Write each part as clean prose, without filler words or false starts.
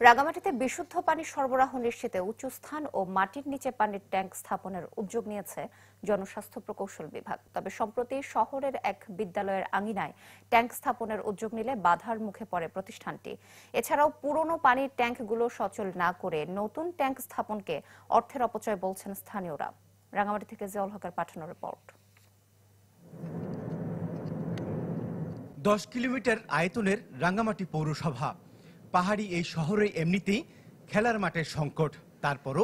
রাঙামাটিতে বিশুদ্ধ পানি সরবরাহ নিশ্চিতে উঁচু স্থান ও মাটির নিচে পানির ট্যাঙ্ক স্থাপনের উদ্যোগ নিয়েছে জনস্বাস্থ্য প্রকৌশল বিভাগ। তবে সম্প্রতি শহরের এক বিদ্যালয়ের আঙিনায় ট্যাঙ্ক স্থাপনের উদ্যোগ নিলে বাধার মুখে পড়ে প্রতিষ্ঠানটি। এছাড়াও পুরনো পানির ট্যাঙ্কগুলো সচল না করে নতুন ট্যাঙ্ক স্থাপনকে অর্থের অপচয় বলছেন স্থানীয়রা। রাঙামাটি থেকে জিয়াউল হকের পাঠানো রিপোর্ট। 10 কিলোমিটার আয়তনের রাঙ্গামাটি পৌরসভা। পাহাড়ি এই শহরে এমনিতেই খেলার মাঠের সংকট, তারপরও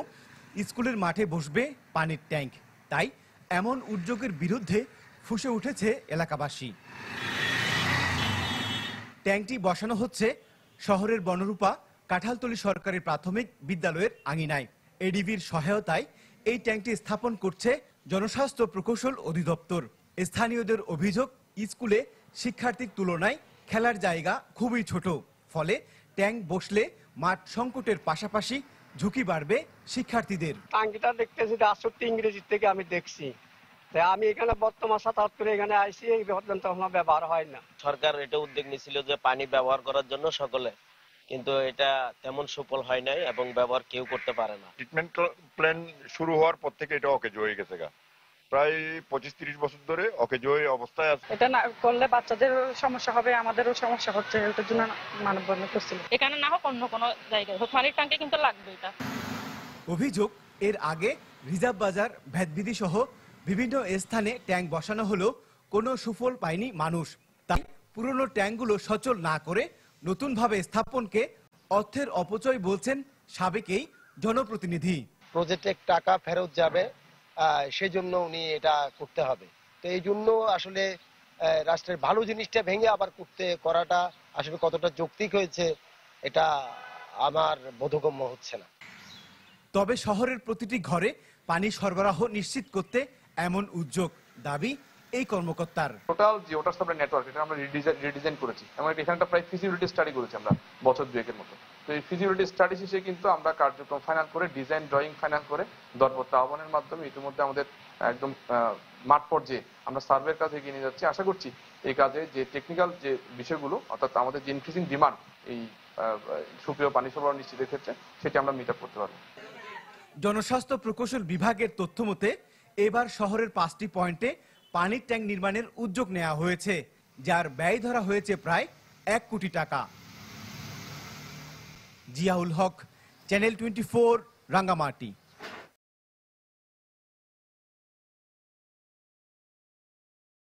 স্কুলের মাঠে বসবে পানির ট্যাঙ্ক। তাই এমন উদ্যোগের বিরুদ্ধে ফুঁসে উঠেছে এলাকাবাসী। ট্যাঙ্কটি বসানো হচ্ছে শহরের বনরূপা কাঁঠালতলী সরকারি প্রাথমিক বিদ্যালয়ের আঙিনায়। এডিবির সহায়তায় এই ট্যাঙ্কটি স্থাপন করছে জনস্বাস্থ্য প্রকৌশল অধিদপ্তর। স্থানীয়দের অভিযোগ, স্কুলে শিক্ষার্থীর তুলনায় খেলার জায়গা খুবই ছোট, ফলে ট্যাঙ্ক বসলে মাঠ সংকটের পাশাপাশি ঝুঁকি বাড়বে শিক্ষার্থীদের। ট্যাঙ্কিটা দেখতেছি 68 ইংরেজি থেকে আমি দেখছি, তাই আমি এখানে বর্তমান 77 এখানে আইসি, এই পর্যন্ত কোনো ব্যবহার হয় না। সরকার এটা উদ্যোগ নিয়েছিল যে পানি ব্যবহার করার জন্য সকলে, কিন্তু এটা তেমন সফল হয় নাই এবং ব্যবহার কেউ করতে পারে না। ট্রিটমেন্ট প্ল্যান শুরু হওয়ার পর থেকে এটা অকেজো হয়ে গেছে, প্রায় 25-30 বছর ধরে অকেজো হয়ে অবস্থায় আছে। এটা না করলে বাচ্চাদের সমস্যা হবে, আমাদেরও সমস্যা হচ্ছে। এটার জন্য মানববন্ধন করছিল। এখানে না হোক অন্য কোনো জায়গায় হোক, পানির ট্যাঙ্কে কিন্তু লাগবে এটা। অভিযোগ, এর আগে রিজার্ভ বাজার, ভেদবিধি সহ বিভিন্ন স্থানে ট্যাঙ্ক বসানো হলো কোনো সুফল পায়নি মানুষ। তাই পুরনো ট্যাঙ্কগুলো সচল না করে নতুনভাবে স্থাপনকে অর্থের অপচয় বলছেন সাবেকেই জনপ্রতিনিধি। প্রজেক্টের টাকা ফেরত যাবে, সেই জন্য উনি এটা করতে হবে। তো এই জন্য আসলে রাষ্ট্রের ভালো জিনিসটা ভেঙে আবার করাটা আসলে কতটা যৌক্তিক হয়েছে এটা আমার বোধগম্য হচ্ছে না। তবে শহরের প্রতিটি ঘরে পানি সরবরাহ নিশ্চিত করতে এমন উদ্যোগ দাবি এই কর্মকর্তার। টোটাল যে ওয়াটার সাপ্লাই নেটওয়ার্ক, এটা আমরা রিডিজাইন করেছি এবং এখানটা প্রায় ফিজিবিলিটি স্টাডি করেছি আমরা বছর দুয়েকের মতো। তো এই ফিজিবিলিটি স্টাডি শেষে কিন্তু আমরা কার্যক্রম ফাইনাল করে, ডিজাইন ড্রয়িং ফাইনাল করে দরপত্র আহ্বানের মাধ্যমে ইতিমধ্যে আমাদের একদম মাঠ পর্যায়ে আমরা সার্ভের কাজে এগিয়ে নিয়ে যাচ্ছি। আশা করছি এই কাজে যে টেকনিক্যাল যে বিষয়গুলো, অর্থাৎ আমাদের যে ইনক্রিজিং ডিমান্ড এই সুপেয় পানি সরবরাহ নিশ্চিতের ক্ষেত্রে, সেটি আমরা মিট আপ করতে পারবো। জনস্বাস্থ্য প্রকৌশল বিভাগের তথ্য মতে এবার শহরের 5টি পয়েন্টে পানির ট্যাঙ্ক নির্মাণের উদ্যোগ নেওয়া হয়েছে, যার ব্যয় ধরা হয়েছে প্রায় 1 কোটি টাকা। জিয়াউল হক, চ্যানেল 24, রাঙ্গামাটি।